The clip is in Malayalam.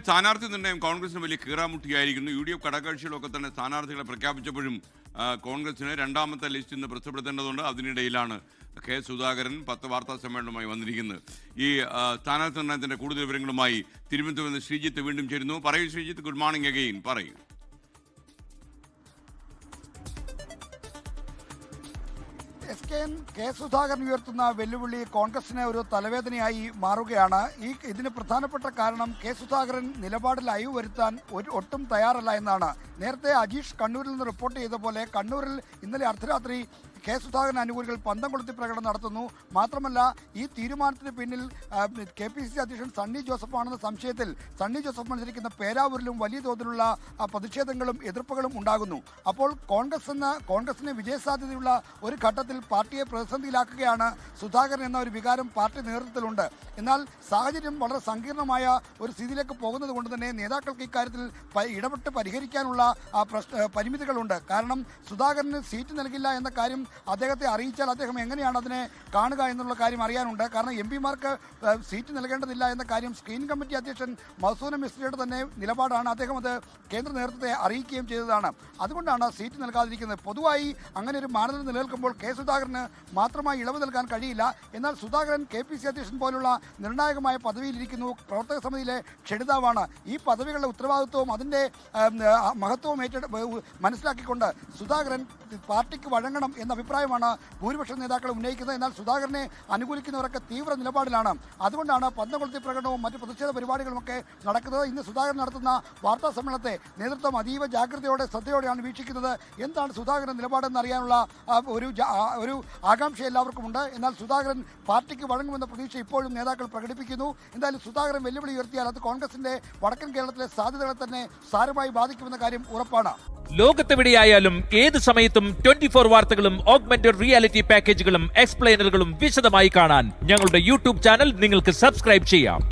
സ്ഥാനാർത്ഥി നിർണ്ണയം കോൺഗ്രസിന് വലിയ കീറാമുട്ടിയായിരിക്കുന്നു. UDF ഘടകകക്ഷികളൊക്കെ തന്നെ സ്ഥാനാർത്ഥികളെ പ്രഖ്യാപിച്ചപ്പോഴും കോൺഗ്രസിന് രണ്ടാമത്തെ ലിസ്റ്റ് ഇന്ന് പ്രസിദ്ധപ്പെടുത്തേണ്ടതുണ്ട്. അതിനിടയിലാണ് കെ സുധാകരൻ 10 വാർത്താ സമ്മേളനവുമായി വന്നിരിക്കുന്നത്. ഈ സ്ഥാനാർത്ഥി നിർണ്ണയത്തിൻ്റെ കൂടുതൽ വിവരങ്ങളുമായി തിരുവനന്തപുരത്ത് നിന്ന് ശ്രീജിത്ത് വീണ്ടും ചേരുന്നു. പറയൂ ശ്രീജിത്ത്, ഗുഡ് മോർണിംഗ് അഗെയിൻ. പറയൂ. കെ സുധാകരൻ ഉയർത്തുന്ന വെല്ലുവിളി കോൺഗ്രസിന് ഒരു തലവേദനയായി മാറുകയാണ്. ഇതിന് പ്രധാനപ്പെട്ട കാരണം കെ സുധാകരൻ നിലപാടിൽ അയവ് വരുത്താൻ ഒട്ടും തയ്യാറല്ല എന്നാണ്. നേരത്തെ അജീഷ് കണ്ണൂരിൽ നിന്ന് റിപ്പോർട്ട് ചെയ്ത പോലെ കണ്ണൂരിൽ ഇന്നലെ അർദ്ധരാത്രി കെ സുധാകരൻ അനുകൂലികൾ പന്തം കൊളുത്തി പ്രകടനം നടത്തുന്നു. മാത്രമല്ല, ഈ തീരുമാനത്തിന് പിന്നിൽ KPCC അധ്യക്ഷൻ സണ്ണി ജോസഫ് ആണെന്ന സംശയത്തിൽ സണ്ണി ജോസഫ് മത്സരിക്കുന്ന പേരാവൂരിലും വലിയ തോതിലുള്ള പ്രതിഷേധങ്ങളും എതിർപ്പുകളും ഉണ്ടാകുന്നു. അപ്പോൾ കോൺഗ്രസിന് വിജയസാധ്യതയുള്ള ഒരു ഘട്ടത്തിൽ പാർട്ടിയെ പ്രതിസന്ധിയിലാക്കുകയാണ് സുധാകരൻ എന്ന ഒരു വികാരം പാർട്ടി നേതൃത്വത്തിലുണ്ട്. എന്നാൽ സാഹചര്യം വളരെ സങ്കീർണമായ ഒരു സ്ഥിതിയിലേക്ക് പോകുന്നത് കൊണ്ട് തന്നെ നേതാക്കൾക്ക് ഇക്കാര്യത്തിൽ ഇടപെട്ട് പരിഹരിക്കാനുള്ള പരിമിതികളുണ്ട്. കാരണം സുധാകരന് സീറ്റ് നൽകില്ല എന്ന കാര്യം അദ്ദേഹത്തെ അറിയിച്ചാൽ അദ്ദേഹം എങ്ങനെയാണ് അതിനെ കാണുക എന്നുള്ള കാര്യം അറിയാനുണ്ട്. കാരണം MP-മാർക്ക് സീറ്റ് നൽകേണ്ടതില്ല എന്ന കാര്യം സ്ക്രീനിംഗ് കമ്മിറ്റി അധ്യക്ഷൻ മസൂന മിസ്രിയുടെ തന്നെ നിലപാടാണ്. അദ്ദേഹം അത് കേന്ദ്ര നേതൃത്വത്തെ അറിയിക്കുകയും ചെയ്തതാണ്. അതുകൊണ്ടാണ് സീറ്റ് നൽകാതിരിക്കുന്നത്. പൊതുവായി അങ്ങനെ ഒരു മാനദണ്ഡം നിലനിൽക്കുമ്പോൾ കെ സുധാകരന് മാത്രമായി ഇളവ് നൽകാൻ കഴിയില്ല. എന്നാൽ സുധാകരൻ KPCC അധ്യക്ഷൻ പോലുള്ള നിർണായകമായ പദവിയിലിരിക്കുന്നു. പ്രവർത്തക സമിതിയിലെ ക്ഷണിതാവാണ്. ഈ പദവികളുടെ ഉത്തരവാദിത്വവും അതിൻ്റെ മഹത്വവും മനസ്സിലാക്കിക്കൊണ്ട് സുധാകരൻ പാർട്ടിക്ക് വഴങ്ങണം എന്ന അഭിപ്രായമാണ് ഭൂരിപക്ഷം നേതാക്കൾ ഉന്നയിക്കുന്നത്. എന്നാൽ സുധാകരനെ അനുകൂലിക്കുന്നവരൊക്കെ തീവ്ര നിലപാടിലാണ്. അതുകൊണ്ടാണ് പന്തം കൊളുത്തി പ്രകടനവും മറ്റ് പ്രതിഷേധ പരിപാടികളുമൊക്കെ നടക്കുന്നത്. ഇന്ന് സുധാകരൻ നടത്തുന്ന വാർത്താ സമ്മേളനത്തെ നേതൃത്വം അതീവ ജാഗ്രതയോടെ ശ്രദ്ധയോടെയാണ് വീക്ഷിക്കുന്നത്. എന്താണ് സുധാകരൻ നിലപാടെന്ന് അറിയാനുള്ള ഒരു ആകാംക്ഷ എല്ലാവർക്കും ഉണ്ട്. എന്നാൽ സുധാകരൻ പാർട്ടിക്ക് വഴങ്ങുമെന്ന പ്രതീക്ഷ ഇപ്പോഴും നേതാക്കൾ പ്രകടിപ്പിക്കുന്നു. എന്തായാലും സുധാകരൻ വെല്ലുവിളി ഉയർത്തിയാൽ അത് കോൺഗ്രസിന്റെ വടക്കൻ കേരളത്തിലെ സാധ്യതകളെ തന്നെ സാരമായി ബാധിക്കുമെന്ന കാര്യം ഉറപ്പാണ്. ലോകത്തെവിടെയായാലും ഏത് സമയത്തും 24 വാർത്തകളും ഓഗ്മെന്റഡ് റിയാലിറ്റി പാക്കേജുകളും എക്സ്പ്ലെയിനറുകളും വിശദമായി കാണാൻ ഞങ്ങളുടെ YouTube ചാനൽ നിങ്ങൾക്ക് സബ്സ്ക്രൈബ് ചെയ്യാം.